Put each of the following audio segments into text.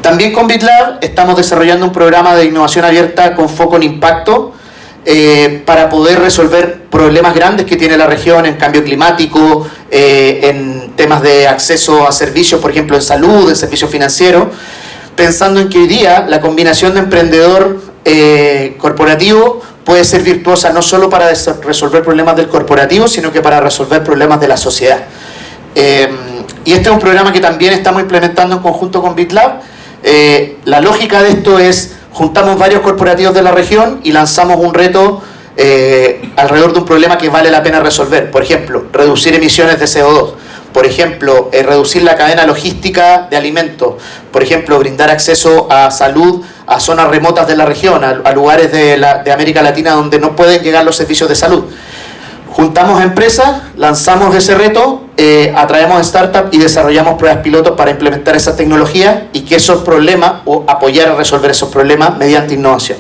También con BitLab estamos desarrollando un programa de innovación abierta con foco en impacto para poder resolver problemas grandes que tiene la región en cambio climático, en temas de acceso a servicios, por ejemplo en salud, en servicios financieros, pensando en que hoy día la combinación de emprendedor corporativo puede ser virtuosa no solo para resolver problemas del corporativo, sino que para resolver problemas de la sociedad. Y este es un programa que también estamos implementando en conjunto con BitLab. La lógica de esto es, juntamos varios corporativos de la región y lanzamos un reto alrededor de un problema que vale la pena resolver. Por ejemplo, reducir emisiones de CO2. Por ejemplo, reducir la cadena logística de alimentos. Por ejemplo, brindar acceso a salud a zonas remotas de la región, a lugares de América Latina donde no pueden llegar los servicios de salud. Juntamos empresas, lanzamos ese reto, atraemos startups y desarrollamos pruebas pilotos para implementar esa tecnología y que esos problemas, o apoyar a resolver esos problemas mediante innovación.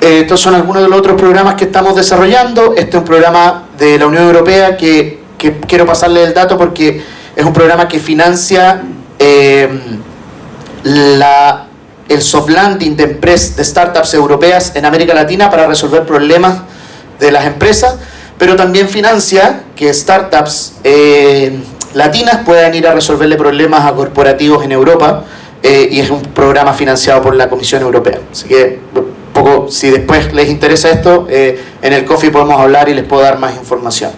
Estos son algunos de los otros programas que estamos desarrollando. Este es un programa de la Unión Europea que quiero pasarle el dato porque es un programa que financia el soft landing de startups europeas en América Latina para resolver problemas de las empresas, pero también financia que startups latinas puedan ir a resolverle problemas a corporativos en Europa, y es un programa financiado por la Comisión Europea. Así que, poco, si después les interesa esto, en el coffee podemos hablar y les puedo dar más información.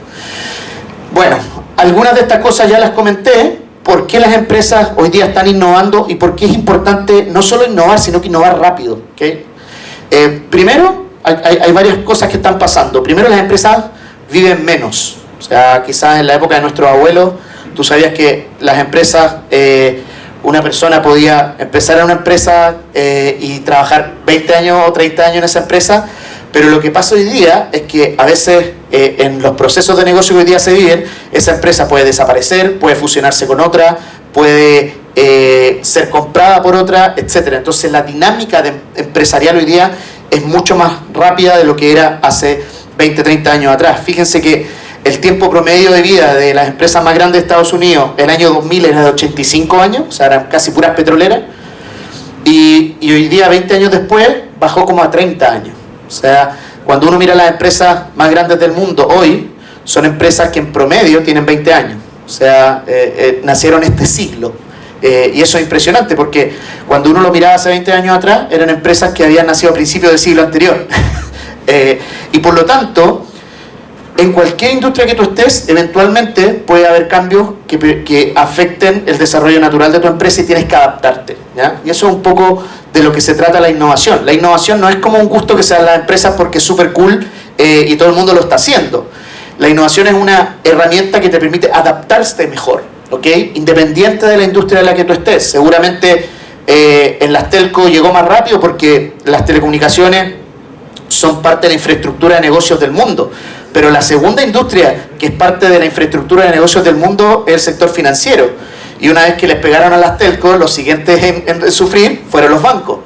Bueno, algunas de estas cosas ya las comenté. ¿Por qué las empresas hoy día están innovando y por qué es importante no solo innovar, sino que innovar rápido? ¿Okay? Primero, hay varias cosas que están pasando. Primero, las empresas viven menos. O sea, quizás en la época de nuestros abuelos, tú sabías que las empresas, una persona podía empezar en una empresa y trabajar 20 años o 30 años en esa empresa, pero lo que pasa hoy día es que a veces en los procesos de negocio que hoy día se viven, esa empresa puede desaparecer, puede fusionarse con otra, puede ser comprada por otra, etc. Entonces la dinámica empresarial hoy día es mucho más rápida de lo que era hace 20, 30 años atrás. Fíjense que el tiempo promedio de vida de las empresas más grandes de Estados Unidos el año 2000 era de 85 años, o sea, eran casi puras petroleras, y hoy día, 20 años después, bajó como a 30 años. O sea, cuando uno mira las empresas más grandes del mundo hoy, son empresas que en promedio tienen 20 años. O sea, nacieron este siglo. Y eso es impresionante porque cuando uno lo miraba hace 20 años atrás, eran empresas que habían nacido a principios del siglo anterior. Y por lo tanto, en cualquier industria que tú estés, eventualmente puede haber cambios que afecten el desarrollo natural de tu empresa y tienes que adaptarte, ¿ya? Y eso es un poco de lo que se trata la innovación. La innovación no es como un gusto que se da en las empresas porque es súper cool y todo el mundo lo está haciendo. La innovación es una herramienta que te permite adaptarte mejor, ¿ok? Independiente de la industria en la que tú estés. Seguramente en las telco llegó más rápido porque las telecomunicaciones son parte de la infraestructura de negocios del mundo. Pero la segunda industria que es parte de la infraestructura de negocios del mundo es el sector financiero. Y una vez que les pegaron a las telcos, los siguientes en sufrir fueron los bancos.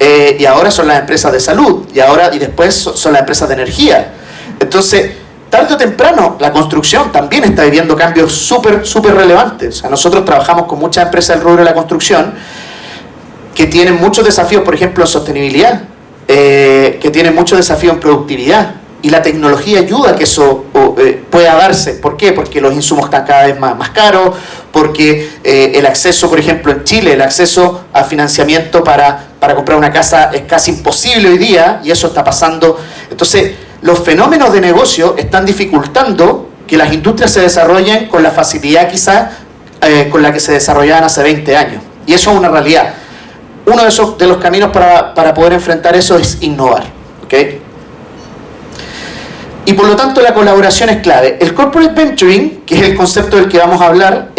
Y ahora son las empresas de salud. Y después son las empresas de energía. Entonces, tarde o temprano, la construcción también está viviendo cambios súper relevantes. O sea, nosotros trabajamos con muchas empresas del rubro de la construcción que tienen muchos desafíos, por ejemplo, en sostenibilidad, que tienen muchos desafíos en productividad. Y la tecnología ayuda a que eso pueda darse. ¿Por qué? Porque los insumos están cada vez más caros, porque el acceso, por ejemplo, en Chile, el acceso a financiamiento para comprar una casa es casi imposible hoy día, y eso está pasando. Entonces, los fenómenos de negocio están dificultando que las industrias se desarrollen con la facilidad quizás con la que se desarrollaban hace 20 años. Y eso es una realidad. Uno de los caminos para poder enfrentar eso es innovar, ¿ok? Y por lo tanto la colaboración es clave. El corporate venturing, que es el concepto del que vamos a hablar,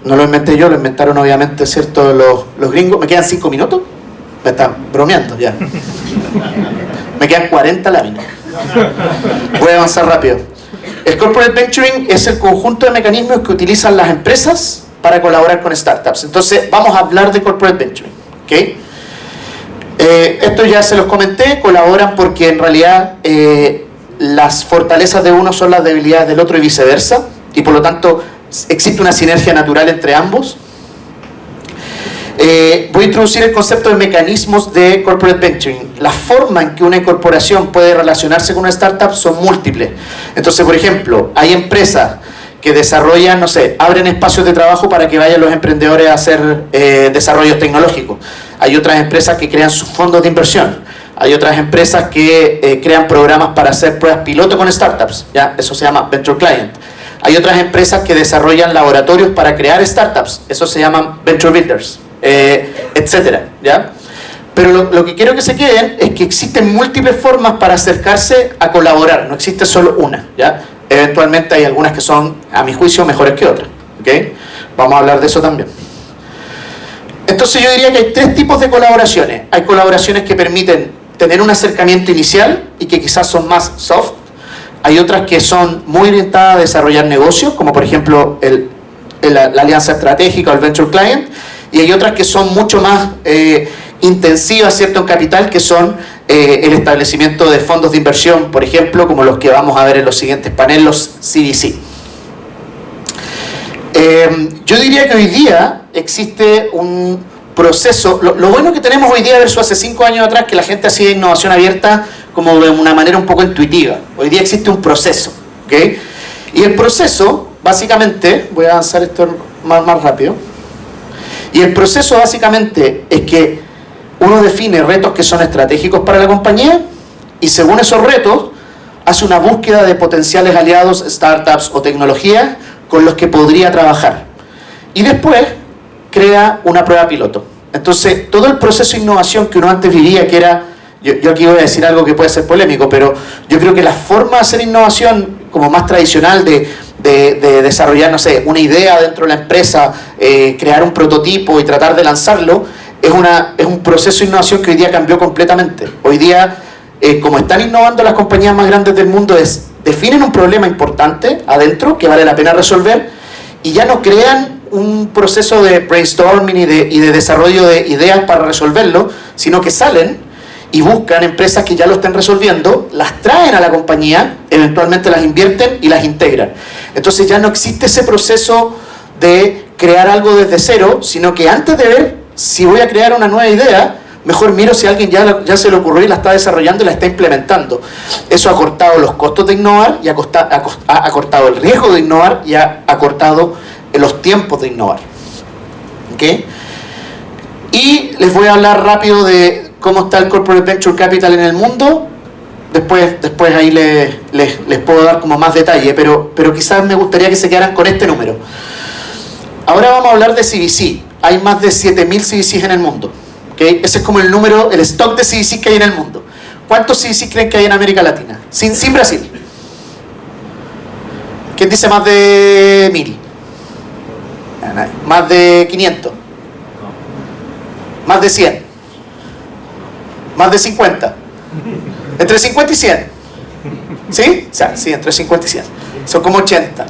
no lo inventé yo, lo inventaron obviamente, ¿cierto?, los gringos. ¿Me quedan 5 minutos? Me están bromeando ya. Me quedan 40 láminas. Voy a avanzar rápido. El corporate venturing es el conjunto de mecanismos que utilizan las empresas para colaborar con startups. Entonces vamos a hablar de corporate venturing, ¿ok? Esto ya se los comenté. Colaboran porque en realidad las fortalezas de uno son las debilidades del otro y viceversa, y por lo tanto existe una sinergia natural entre ambos. Voy a introducir el concepto de mecanismos de corporate venturing. La forma en que una corporación puede relacionarse con una startup son múltiples. Entonces, por ejemplo, hay empresas que desarrollan, no sé, abren espacios de trabajo para que vayan los emprendedores a hacer desarrollos tecnológicos. Hay otras empresas que crean sus fondos de inversión. Hay otras empresas que crean programas para hacer pruebas piloto con startups, ¿ya? Eso se llama Venture Client. Hay otras empresas que desarrollan laboratorios para crear startups, eso se llaman Venture Builders, etcétera, ¿ya? Pero lo que quiero que se queden es que existen múltiples formas para acercarse a colaborar, no existe solo una, ¿ya? Eventualmente hay algunas que son, a mi juicio, mejores que otras, ¿ok? Vamos a hablar de eso también. Entonces yo diría que hay tres tipos de colaboraciones. Hay colaboraciones que permiten tener un acercamiento inicial y que quizás son más soft. Hay otras que son muy orientadas a desarrollar negocios, como por ejemplo la alianza estratégica o el Venture Client. Y hay otras que son mucho más intensivas, ¿cierto?, en capital, que son el establecimiento de fondos de inversión, por ejemplo, como los que vamos a ver en los siguientes paneles, los CVC. Yo diría que hoy día existe un proceso, lo bueno que tenemos hoy día versus hace 5 años atrás, que la gente hacía innovación abierta como de una manera un poco intuitiva. Hoy día existe un proceso, ¿ok? Y el proceso, básicamente, voy a avanzar esto más rápido, y el proceso básicamente es que uno define retos que son estratégicos para la compañía y según esos retos hace una búsqueda de potenciales aliados, startups o tecnologías con los que podría trabajar. Y después crea una prueba piloto. Entonces, todo el proceso de innovación que uno antes vivía, que era, yo aquí voy a decir algo que puede ser polémico, pero yo creo que la forma de hacer innovación como más tradicional de desarrollar, no sé, una idea dentro de la empresa, crear un prototipo y tratar de lanzarlo, es un proceso de innovación que hoy día cambió completamente. Hoy día, como están innovando las compañías más grandes del mundo, definen un problema importante adentro que vale la pena resolver y ya no crean un proceso de brainstorming y de desarrollo de ideas para resolverlo, sino que salen y buscan empresas que ya lo estén resolviendo, las traen a la compañía, eventualmente las invierten y las integran. Entonces ya no existe ese proceso de crear algo desde cero, sino que antes de ver si voy a crear una nueva idea, mejor miro si a alguien ya se le ocurrió y la está desarrollando y la está implementando. Eso ha cortado los costos de innovar, y ha cortado el riesgo de innovar y ha acortado los tiempos de innovar. ¿Okay? Y les voy a hablar rápido de cómo está el Corporate Venture Capital en el mundo. Después ahí les puedo dar como más detalle, pero quizás me gustaría que se quedaran con este número. Ahora vamos a hablar de CVC. Hay más de 7.000 CVCs en el mundo. ¿Okay? Ese es como el número, el stock de CVCs que hay en el mundo. ¿Cuántos CVCs creen que hay en América Latina? Sin Brasil. ¿Quién dice más de 1.000? Más de 500. Más de 100. Más de 50. Entre 50 y 100. ¿Sí? O sea, sí, entre 50 y 100. Son como 80.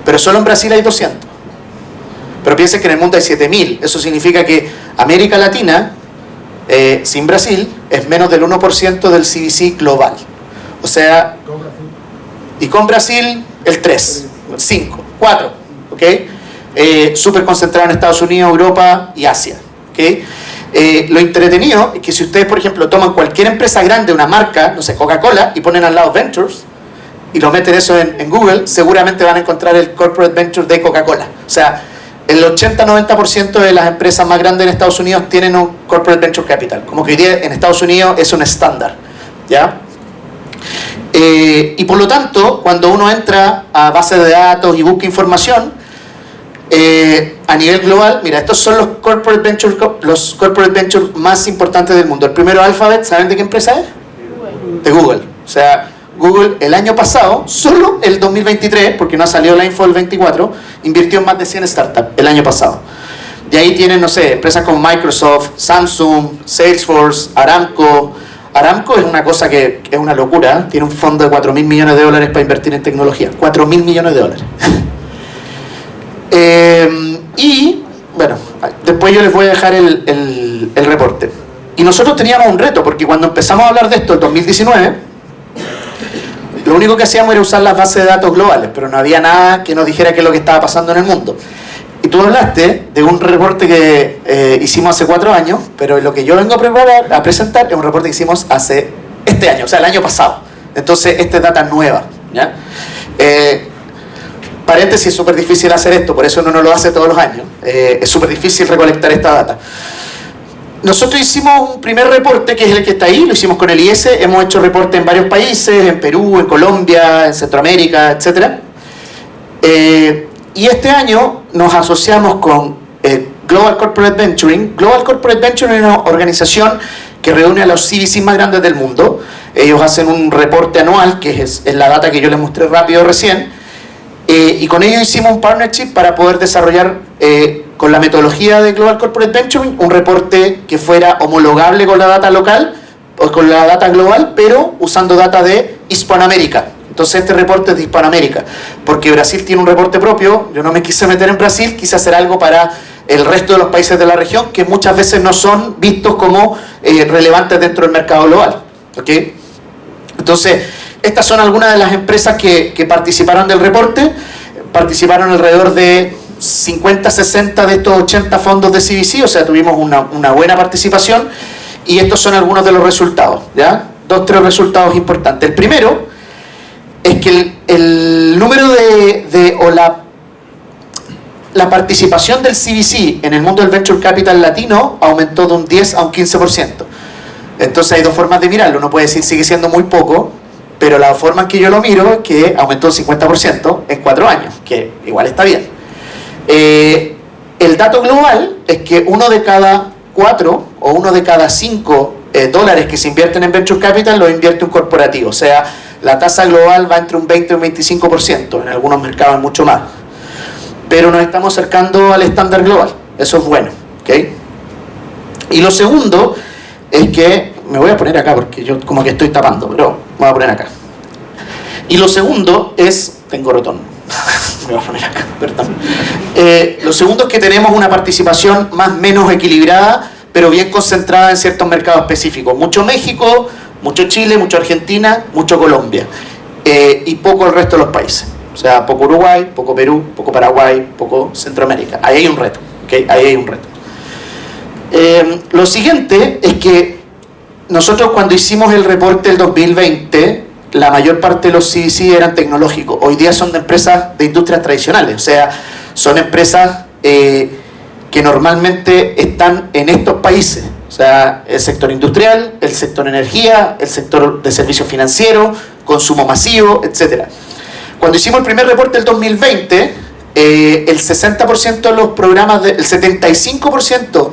Pero solo en Brasil hay 200. Pero piensen que en el mundo hay 7.000. Eso significa que América Latina, sin Brasil, es menos del 1% del CVC global. O sea, y con Brasil, el 3, 5, 4. ¿Ok? Súper concentrado en Estados Unidos, Europa y Asia. ¿Okay? Lo entretenido es que si ustedes, por ejemplo, toman cualquier empresa grande, una marca, no sé, Coca-Cola, y ponen al lado Ventures, y lo meten eso en Google, seguramente van a encontrar el Corporate Venture de Coca-Cola. O sea, el 80-90% de las empresas más grandes en Estados Unidos tienen un Corporate Venture Capital. Como que hoy día en Estados Unidos es un estándar. ¿Ya? Y por lo tanto, cuando uno entra a bases de datos y busca información, a nivel global, mira, estos son los corporate venture más importantes del mundo. El primero, Alphabet, ¿saben de qué empresa es? De Google. O sea, Google el año pasado, solo el 2023, porque no ha salido la info del 24, invirtió en más de 100 startups el año pasado. De ahí tienen, no sé, empresas como Microsoft, Samsung, Salesforce, Aramco. Aramco es una cosa que es una locura, ¿eh? Tiene un fondo de $4.000 millones para invertir en tecnología. $4.000 millones. Y bueno, después yo les voy a dejar el reporte. Y nosotros teníamos un reto, porque cuando empezamos a hablar de esto en 2019, lo único que hacíamos era usar las bases de datos globales, pero no había nada que nos dijera qué es lo que estaba pasando en el mundo. Y tú hablaste de un reporte que hicimos hace 4 años, pero lo que yo vengo a presentar es un reporte que hicimos hace este año, o sea, el año pasado. Entonces, esta es data nueva, ¿ya? Paréntesis, es súper difícil hacer esto, por eso uno no lo hace todos los años. Es súper difícil recolectar esta data. Nosotros hicimos un primer reporte, que es el que está ahí, lo hicimos con el IS, hemos hecho reportes en varios países, en Perú, en Colombia, en Centroamérica, etc. Y este año nos asociamos con Global Corporate Venturing. Global Corporate Venturing es una organización que reúne a los CVC más grandes del mundo. Ellos hacen un reporte anual, que es la data que yo les mostré rápido recién, y con ellos hicimos un partnership para poder desarrollar con la metodología de Global Corporate Venturing un reporte que fuera homologable con la data local o con la data global, pero usando data de Hispanoamérica. Entonces este reporte es de Hispanoamérica, porque Brasil tiene un reporte propio. Yo no me quise meter en Brasil, quise hacer algo para el resto de los países de la región que muchas veces no son vistos como relevantes dentro del mercado global, ¿okay? Entonces, estas son algunas de las empresas que participaron del reporte. Participaron alrededor de 50, 60 de estos 80 fondos de CVC, o sea, tuvimos una buena participación, y estos son algunos de los resultados, ¿ya? 2, 3 resultados importantes. El primero es que el número la participación del CVC en el mundo del Venture Capital latino aumentó de un 10 a un 15%. Entonces hay dos formas de mirarlo. Uno puede decir sigue siendo muy poco, pero la forma en que yo lo miro es que aumentó un 50% en 4 años, que igual está bien. El dato global es que 1 de cada 4 o 1 de cada 5 dólares que se invierten en Venture Capital lo invierte un corporativo. O sea, la tasa global va entre un 20 y un 25%, en algunos mercados mucho más. Pero nos estamos acercando al estándar global. Eso es bueno, ¿okay? Y lo segundo es que, me voy a poner acá porque yo como que estoy tapando, pero me voy a poner acá. Y lo segundo es, tengo rotón, me voy a poner acá, perdón. Lo segundo es que tenemos una participación más o menos equilibrada, pero bien concentrada en ciertos mercados específicos. Mucho México, mucho Chile, mucho Argentina, mucho Colombia. Y poco el resto de los países. O sea, poco Uruguay, poco Perú, poco Paraguay, poco Centroamérica. Ahí hay un reto, ¿okay? Ahí hay un reto. Lo siguiente es que nosotros cuando hicimos el reporte del 2020, la mayor parte de los CVC eran tecnológicos. Hoy día son de empresas de industrias tradicionales, o sea, son empresas que normalmente están en estos países. O sea, el sector industrial, el sector energía, el sector de servicios financieros, consumo masivo, etc. Cuando hicimos el primer reporte del 2020, el 60% de los programas, el 75%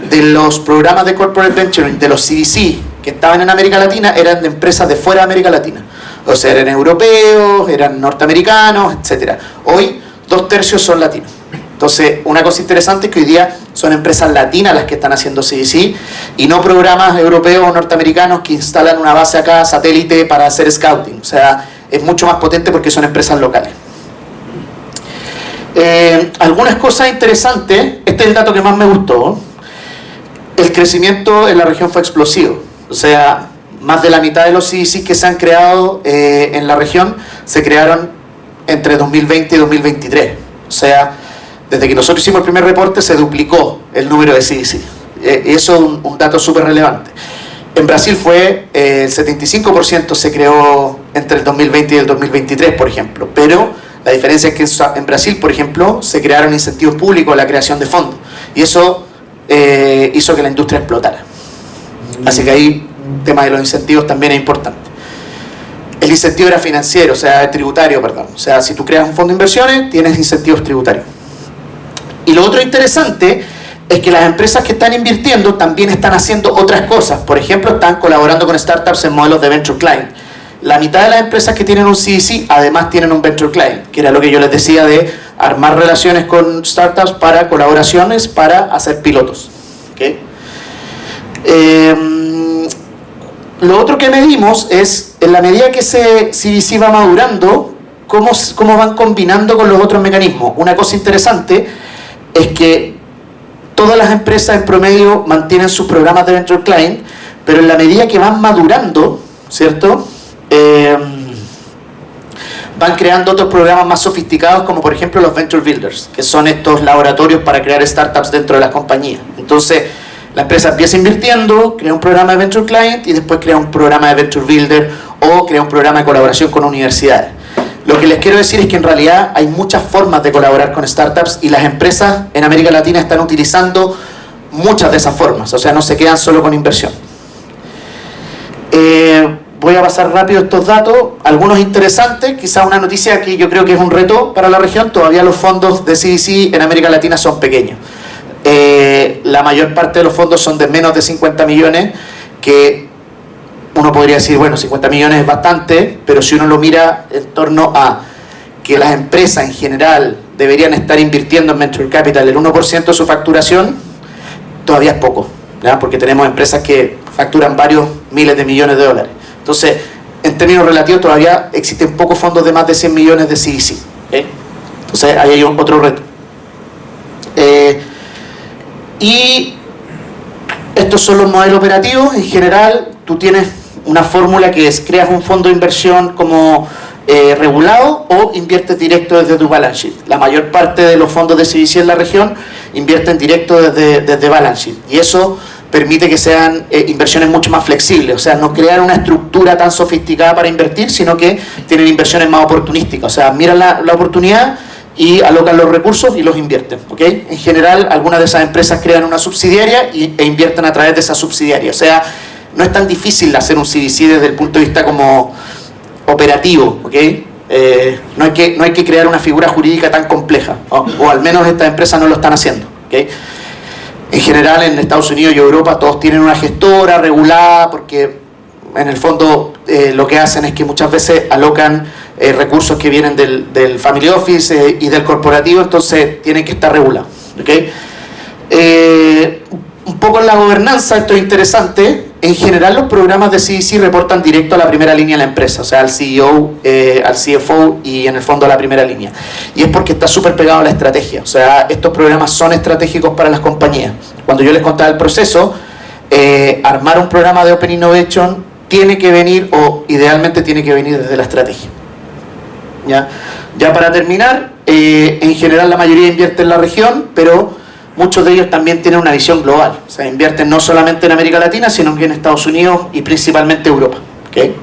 de los programas de Corporate Venturing, de los CVC que estaban en América Latina, eran de empresas de fuera de América Latina. O sea, eran europeos, eran norteamericanos, etc. Hoy, 2/3 son latinos. Entonces, una cosa interesante es que hoy día son empresas latinas las que están haciendo CVC y no programas europeos o norteamericanos que instalan una base acá, satélite, para hacer scouting. O sea, es mucho más potente porque son empresas locales. Algunas cosas interesantes. Este es el dato que más me gustó. El crecimiento en la región fue explosivo. O sea, más de la mitad de los CVC que se han creado en la región se crearon entre 2020 y 2023. O sea, desde que nosotros hicimos el primer reporte se duplicó el número de CVC. Eso es un dato súper relevante. En Brasil fue el 75% se creó entre el 2020 y el 2023, por ejemplo. Pero la diferencia es que en Brasil, por ejemplo, se crearon incentivos públicos a la creación de fondos. Y eso hizo que la industria explotara. Así que ahí el tema de los incentivos también es importante. El incentivo era financiero, o sea, tributario, perdón. O sea, si tú creas un fondo de inversiones, tienes incentivos tributarios. Y lo otro interesante es que las empresas que están invirtiendo también están haciendo otras cosas. Por ejemplo, están colaborando con startups en modelos de Venture Client. La mitad de las empresas que tienen un CVC además tienen un Venture Client, que era lo que yo les decía de armar relaciones con startups para colaboraciones, para hacer pilotos. ¿Okay? Lo otro que medimos es, en la medida que ese CVC va madurando, cómo van combinando con los otros mecanismos. Una cosa interesante es que todas las empresas en promedio mantienen sus programas de Venture Client, pero en la medida que van madurando, ¿cierto? van creando otros programas más sofisticados, como por ejemplo los Venture Builders, que son estos laboratorios para crear startups dentro de las compañías. Entonces, la empresa empieza invirtiendo, crea un programa de Venture Client y después crea un programa de Venture Builder o crea un programa de colaboración con universidades. Lo que les quiero decir es que en realidad hay muchas formas de colaborar con startups y las empresas en América Latina están utilizando muchas de esas formas, o sea, no se quedan solo con inversión. Voy a pasar rápido estos datos, algunos interesantes, quizás una noticia que yo creo que es un reto para la región. Todavía los fondos de CVC en América Latina son pequeños. La mayor parte de los fondos son de menos de 50 millones, que uno podría decir, bueno, 50 millones es bastante, pero si uno lo mira en torno a que las empresas en general deberían estar invirtiendo en Venture Capital el 1% de su facturación, todavía es poco, ¿verdad? Porque tenemos empresas que facturan varios miles de millones de dólares. Entonces, en términos relativos, todavía existen pocos fondos de más de 100 millones de CVC. Entonces, ahí hay otro reto. Y estos son los modelos operativos. En general, tú tienes una fórmula que es: creas un fondo de inversión como regulado o inviertes directo desde tu balance sheet. La mayor parte de los fondos de CVC en la región invierten directo desde balance sheet. Y eso permite que sean inversiones mucho más flexibles, o sea, no crean una estructura tan sofisticada para invertir, sino que tienen inversiones más oportunísticas, o sea, miran la oportunidad y alocan los recursos y los invierten, ¿ok? En general, algunas de esas empresas crean una subsidiaria e invierten a través de esa subsidiaria, o sea, no es tan difícil hacer un CVC desde el punto de vista como operativo, ¿ok? No hay que crear una figura jurídica tan compleja, o al menos estas empresas no lo están haciendo, ¿ok? En general, en Estados Unidos y Europa todos tienen una gestora regulada, porque en el fondo lo que hacen es que muchas veces alocan recursos que vienen del family office y del corporativo, entonces tienen que estar regulados, ¿okay? Un poco en la gobernanza, esto es interesante. En general, los programas de CVC reportan directo a la primera línea de la empresa, o sea, al CEO, al CFO y en el fondo a la primera línea. Y es porque está súper pegado a la estrategia, o sea, estos programas son estratégicos para las compañías. Cuando yo les contaba el proceso, armar un programa de Open Innovation tiene que venir, o idealmente tiene que venir desde la estrategia. Ya para terminar, en general la mayoría invierte en la región, pero muchos de ellos también tienen una visión global, o sea, invierten no solamente en América Latina, sino que en Estados Unidos y principalmente Europa, ¿okay?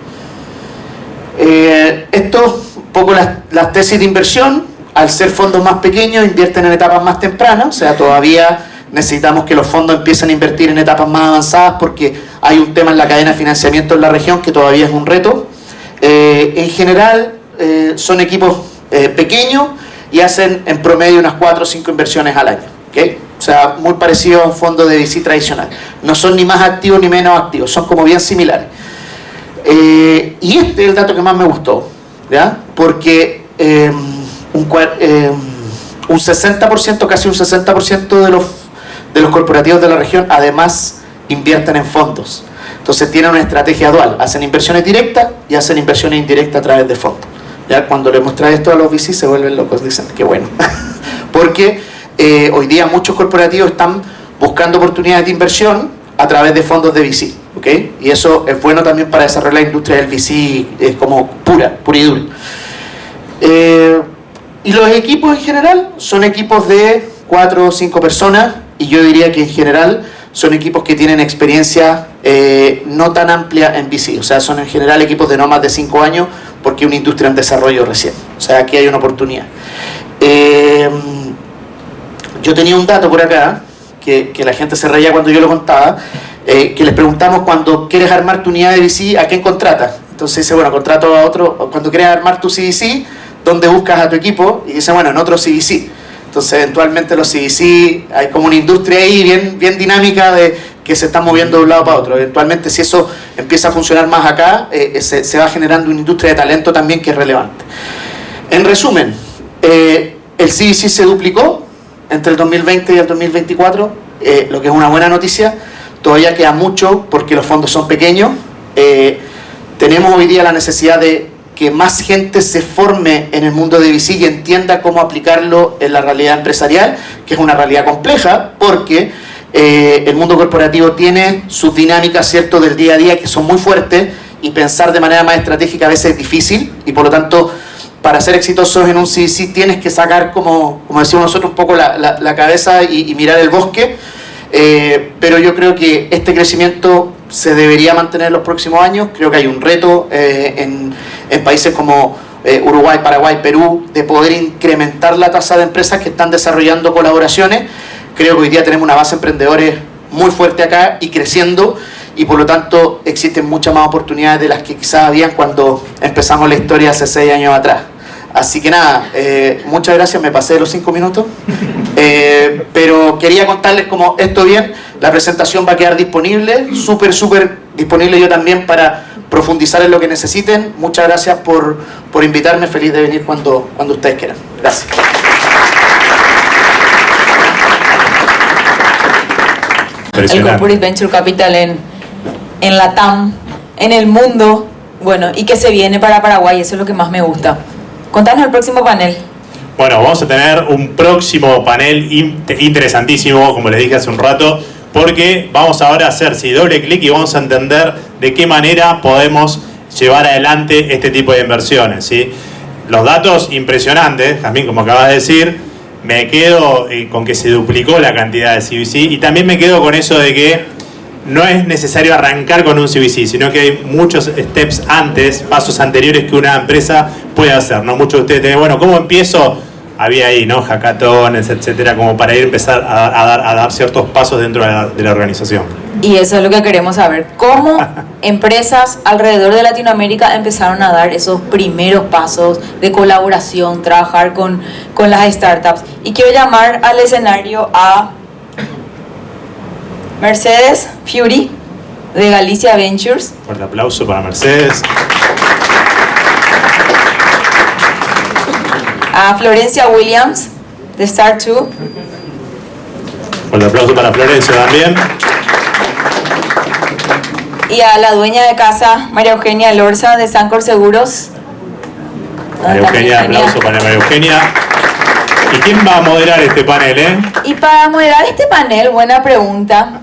Esto, un poco las tesis de inversión. Al ser fondos más pequeños, invierten en etapas más tempranas, o sea, todavía necesitamos que los fondos empiecen a invertir en etapas más avanzadas porque hay un tema en la cadena de financiamiento en la región que todavía es un reto. En general, son equipos pequeños y hacen en promedio unas 4 o 5 inversiones al año. ¿Okay? O sea, muy parecido a un fondo de VC tradicional. No son ni más activos ni menos activos, son como bien similares. Y este es el dato que más me gustó, ¿ya? Porque un 60%, casi un 60% de los corporativos de la región además invierten en fondos. Entonces tienen una estrategia dual, hacen inversiones directas y hacen inversiones indirectas a través de fondos. Ya cuando les mostré esto a los VC se vuelven locos, dicen que bueno. Porque hoy día muchos corporativos están buscando oportunidades de inversión a través de fondos de VC, ¿okay? Y eso es bueno también para desarrollar la industria del VC como pura y dura. Y los equipos en general son equipos de 4 o 5 personas, y yo diría que en general son equipos que tienen experiencia no tan amplia en VC, o sea, son en general equipos de no más de 5 años, porque es una industria en desarrollo recién, o sea, aquí hay una oportunidad. Yo tenía un dato por acá, que la gente se reía cuando yo lo contaba, que les preguntamos: cuando quieres armar tu unidad de VC, ¿a quién contratas? Entonces dice, bueno, contrato a otro. Cuando quieres armar tu CVC, ¿dónde buscas a tu equipo? Y dice, bueno, en otro CVC. Entonces, eventualmente los CVC, hay como una industria ahí bien dinámica de que se está moviendo de un lado para otro. Eventualmente, si eso empieza a funcionar más acá, se va generando una industria de talento también que es relevante. En resumen, el CVC se duplicó entre el 2020 y el 2024, lo que es una buena noticia. Todavía queda mucho porque los fondos son pequeños. Tenemos hoy día la necesidad de que más gente se forme en el mundo de VC y entienda cómo aplicarlo en la realidad empresarial, que es una realidad compleja, porque el mundo corporativo tiene sus dinámicas, ¿cierto?, del día a día que son muy fuertes, y pensar de manera más estratégica a veces es difícil, y por lo tanto para ser exitosos en un CVC tienes que sacar, como decimos nosotros, un poco la cabeza y mirar el bosque, pero yo creo que este crecimiento se debería mantener en los próximos años. Creo que hay un reto en países como Uruguay, Paraguay, Perú, de poder incrementar la tasa de empresas que están desarrollando colaboraciones. Creo que hoy día tenemos una base de emprendedores muy fuerte acá y creciendo, y por lo tanto existen muchas más oportunidades de las que quizás habían cuando empezamos la historia hace 6 años atrás. Así que nada, muchas gracias, me pasé de los 5 minutos, pero quería contarles cómo esto bien, la presentación va a quedar disponible, súper disponible yo también para profundizar en lo que necesiten. Muchas gracias por invitarme, feliz de venir cuando ustedes quieran. Gracias. El Corporate Venture Capital en la TAM, en el mundo, bueno, y que se viene para Paraguay, eso es lo que más me gusta. Contanos el próximo panel. Bueno, vamos a tener un próximo panel interesantísimo, como les dije hace un rato, porque vamos ahora a hacer doble clic y vamos a entender de qué manera podemos llevar adelante este tipo de inversiones, ¿sí? Los datos impresionantes, también como acabas de decir, me quedo con que se duplicó la cantidad de CVC, y también me quedo con eso de que no es necesario arrancar con un CVC, sino que hay muchos steps antes, pasos anteriores que una empresa puede hacer, ¿no? Muchos de ustedes tienen, bueno, ¿cómo empiezo? Había ahí, ¿no? Hackatones, etcétera, como para empezar a dar ciertos pasos dentro de la organización. Y eso es lo que queremos saber. ¿Cómo empresas alrededor de Latinoamérica empezaron a dar esos primeros pasos de colaboración, trabajar con las startups? Y quiero llamar al escenario a Mercedes Fury, de Galicia Ventures. Fuerte aplauso para Mercedes. A Florencia Williams, de Start2. Fuerte aplauso para Florencia también. Y a la dueña de casa, María Eugenia Lorza, de Sancor Seguros. María Eugenia, aplauso para María Eugenia. ¿Y quién va a moderar este panel, Y para moderar este panel, buena pregunta.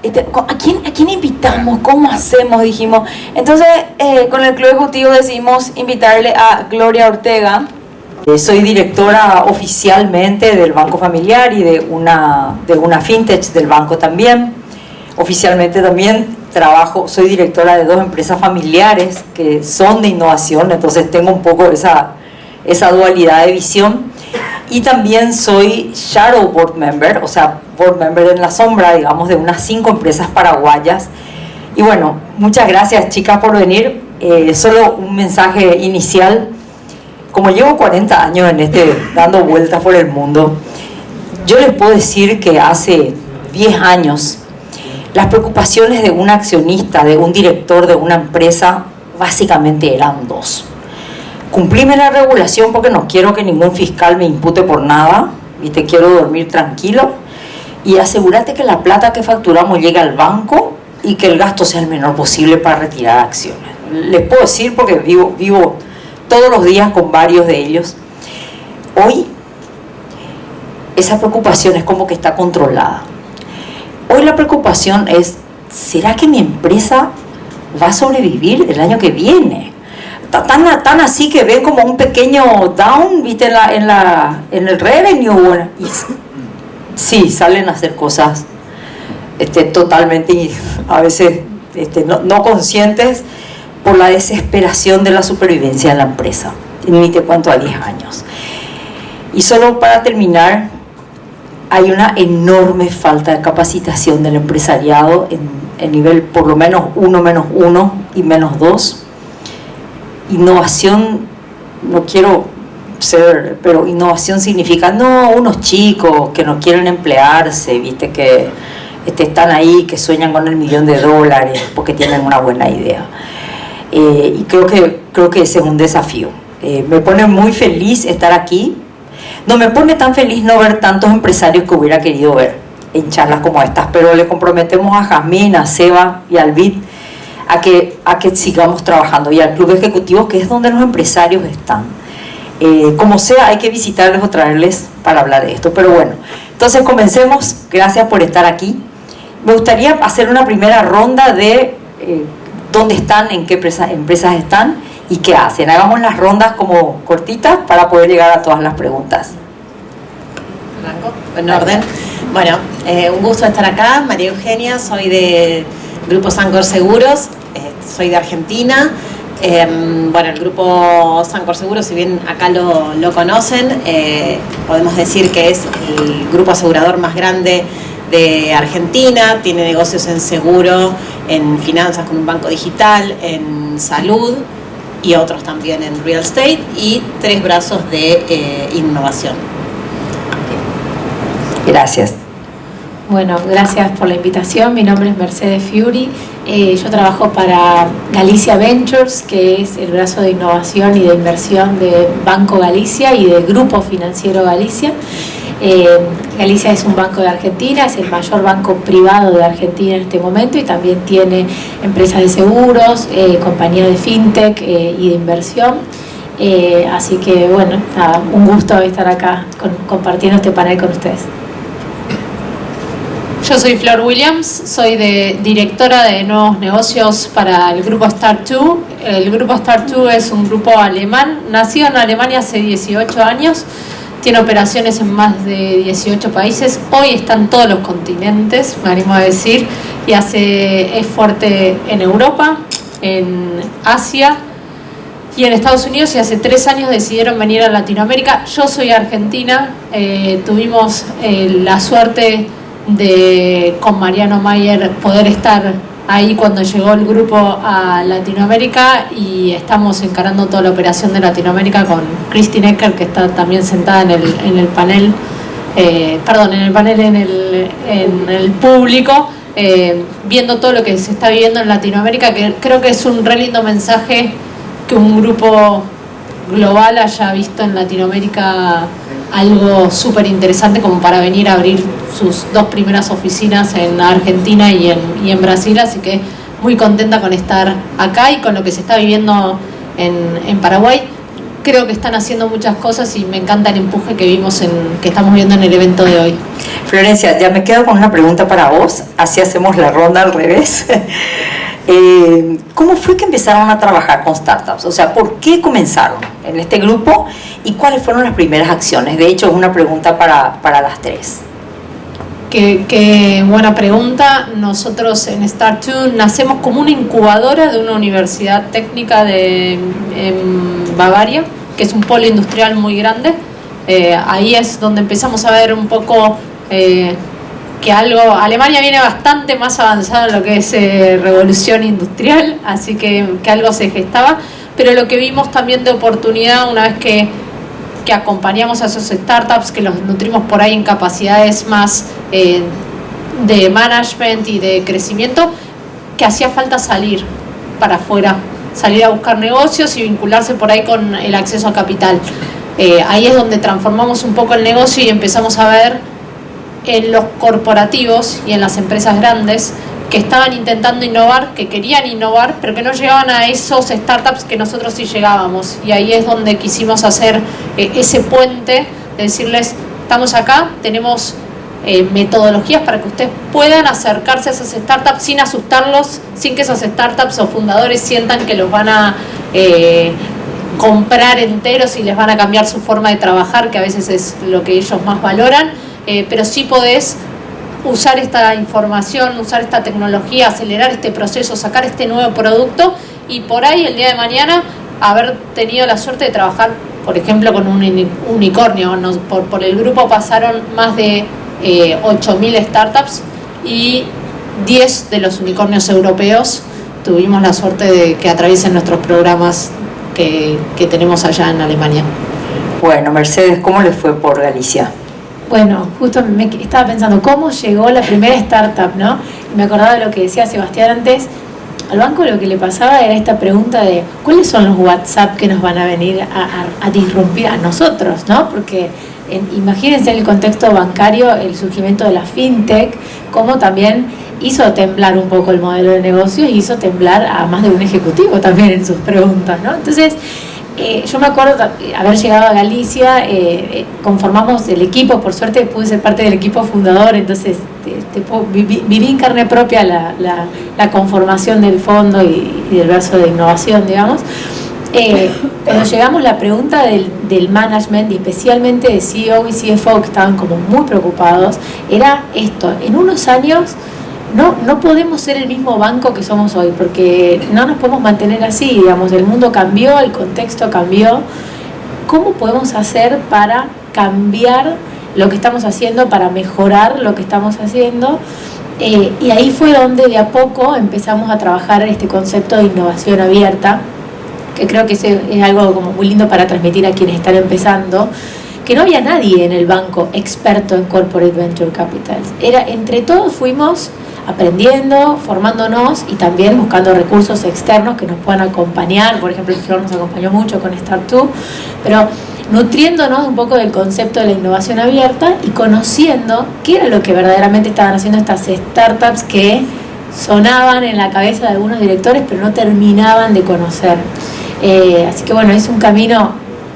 ¿A quién invitamos? ¿Cómo hacemos? Dijimos. Entonces, con el Club Ejecutivo decidimos invitarle a Gloria Ortega. Soy directora oficialmente del Banco Familiar y de una fintech del banco también. Oficialmente también soy directora de 2 empresas familiares que son de innovación, entonces tengo un poco esa dualidad de visión. Y también soy Shadow Board Member, o sea, Board Member en la sombra, digamos, de unas 5 empresas paraguayas. Y bueno, muchas gracias, chicas, por venir. Solo un mensaje inicial. Como llevo 40 años dando vueltas por el mundo, yo les puedo decir que hace 10 años las preocupaciones de un accionista, de un director de una empresa, básicamente eran 2. Cumplirme la regulación porque no quiero que ningún fiscal me impute por nada y te quiero dormir tranquilo, y asegúrate que la plata que facturamos llegue al banco y que el gasto sea el menor posible para retirar acciones. Les puedo decir porque vivo todos los días con varios de ellos. Hoy esa preocupación es como que está controlada. Hoy la preocupación es, ¿será que mi empresa va a sobrevivir el año que viene? Tan así que ven como un pequeño down, ¿viste? En el revenue. Y sí, salen a hacer cosas totalmente, a veces no conscientes, por la desesperación de la supervivencia de la empresa. Ni te cuento a 10 años. Y solo para terminar, hay una enorme falta de capacitación del empresariado en nivel por lo menos 1-1 y -2. Innovación, no quiero ser, pero innovación significa no unos chicos que no quieren emplearse, viste, que están ahí, que sueñan con el $1.000.000 porque tienen una buena idea. Y creo que ese es un desafío. Me pone muy feliz estar aquí. No me pone tan feliz no ver tantos empresarios que hubiera querido ver en charlas como estas, pero le comprometemos a Jazmín, a Seba y al BID a que sigamos trabajando, y al Club Ejecutivo, que es donde los empresarios están. Como sea, hay que visitarles o traerles para hablar de esto. Pero bueno, entonces comencemos. Gracias por estar aquí. Me gustaría hacer una primera ronda de dónde están, en qué empresas están, y qué hacen. Hagamos las rondas como cortitas para poder llegar a todas las preguntas. Arranco en orden. Bueno, un gusto estar acá. María Eugenia, soy de Grupo Sancor Seguros, soy de Argentina. Bueno, el Grupo Sancor Seguros, si bien acá lo conocen, podemos decir que es el grupo asegurador más grande de Argentina. Tiene negocios en seguro, en finanzas con un banco digital, en salud y otros también en real estate, y 3 brazos de innovación. Gracias. Bueno, gracias por la invitación. Mi nombre es Mercedes Fiuri. Yo trabajo para Galicia Ventures, que es el brazo de innovación y de inversión de Banco Galicia y del Grupo Financiero Galicia. Galicia es un banco de Argentina, es el mayor banco privado de Argentina en este momento, y también tiene empresas de seguros, compañías de fintech y de inversión. Así que bueno, nada, un gusto estar acá compartiendo este panel con ustedes. Yo soy Flor Williams, soy directora de nuevos negocios para el grupo Start2. El grupo Start2 es un grupo alemán, nacido en Alemania hace 18 años, tiene operaciones en más de 18 países, hoy está en todos los continentes, me animo a decir, y es fuerte en Europa, en Asia y en Estados Unidos, y hace 3 años decidieron venir a Latinoamérica. Yo soy argentina, tuvimos la suerte de con Mariano Mayer poder estar ahí cuando llegó el grupo a Latinoamérica, y estamos encarando toda la operación de Latinoamérica con Christine Ecker, que está también sentada en el panel, en el público, viendo todo lo que se está viviendo en Latinoamérica, que creo que es un re lindo mensaje que un grupo global haya visto en Latinoamérica algo súper interesante como para venir a abrir sus 2 primeras oficinas en Argentina y en Brasil. Así que muy contenta con estar acá y con lo que se está viviendo en Paraguay. Creo que están haciendo muchas cosas y me encanta el empuje que estamos viendo en el evento de hoy. Florencia, ya me quedo con una pregunta para vos, así hacemos la ronda al revés. ¿Cómo fue que empezaron a trabajar con startups? O sea, ¿por qué comenzaron en este grupo y cuáles fueron las primeras acciones? De hecho, es una pregunta para las 3. Qué buena pregunta. Nosotros en Start2 nacemos como una incubadora de una universidad técnica en Bavaria, que es un polo industrial muy grande. Ahí es donde empezamos a ver un poco que Alemania viene bastante más avanzado en lo que es revolución industrial, así que algo se gestaba, pero lo que vimos también de oportunidad una vez que acompañamos a esos startups, que los nutrimos por ahí en capacidades más de management y de crecimiento, que hacía falta salir para afuera, salir a buscar negocios y vincularse por ahí con el acceso a capital. Ahí es donde transformamos un poco el negocio y empezamos a ver en los corporativos y en las empresas grandes que estaban intentando innovar, que querían innovar, pero que no llegaban a esos startups que nosotros sí llegábamos. Y ahí es donde quisimos hacer ese puente, de decirles, estamos acá, tenemos metodologías para que ustedes puedan acercarse a esas startups sin asustarlos, sin que esos startups o fundadores sientan que los van a comprar enteros y les van a cambiar su forma de trabajar, que a veces es lo que ellos más valoran. Pero sí podés usar esta información, usar esta tecnología, acelerar este proceso, sacar este nuevo producto, y por ahí el día de mañana haber tenido la suerte de trabajar, por ejemplo, con un unicornio. Por el grupo pasaron más de 8.000 startups y 10 de los unicornios europeos tuvimos la suerte de que atraviesen nuestros programas que tenemos allá en Alemania. Bueno, Mercedes, ¿cómo les fue por Galicia? Bueno, justo estaba pensando cómo llegó la primera startup, ¿no? Y me acordaba de lo que decía Sebastián antes. Al banco lo que le pasaba era esta pregunta de ¿cuáles son los WhatsApp que nos van a venir a disrumpir a nosotros, ¿no? Porque imagínense en el contexto bancario el surgimiento de la fintech, como también hizo temblar un poco el modelo de negocios, y hizo temblar a más de un ejecutivo también en sus preguntas, ¿no? Entonces, yo me acuerdo haber llegado a Galicia, conformamos el equipo, por suerte pude ser parte del equipo fundador, entonces viví en carne propia la conformación del fondo y del brazo de innovación, digamos. Cuando llegamos, la pregunta del management, y especialmente de CEO y CFO, que estaban como muy preocupados, era esto: en unos años no podemos ser el mismo banco que somos hoy, porque no nos podemos mantener así, digamos, el mundo cambió, el contexto cambió. ¿Cómo podemos hacer para cambiar lo que estamos haciendo, para mejorar lo que estamos haciendo? Y ahí fue donde de a poco empezamos a trabajar este concepto de innovación abierta, que creo que es algo como muy lindo para transmitir a quienes están empezando, que no había nadie en el banco experto en Corporate Venture Capital. Entre todos fuimos aprendiendo, formándonos y también buscando recursos externos que nos puedan acompañar. Por ejemplo, Flor nos acompañó mucho con Start2, pero nutriéndonos un poco del concepto de la innovación abierta y conociendo qué era lo que verdaderamente estaban haciendo estas startups que sonaban en la cabeza de algunos directores pero no terminaban de conocer. Así que bueno, es un camino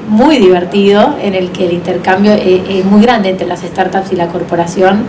muy divertido en el que el intercambio es muy grande entre las startups y la corporación,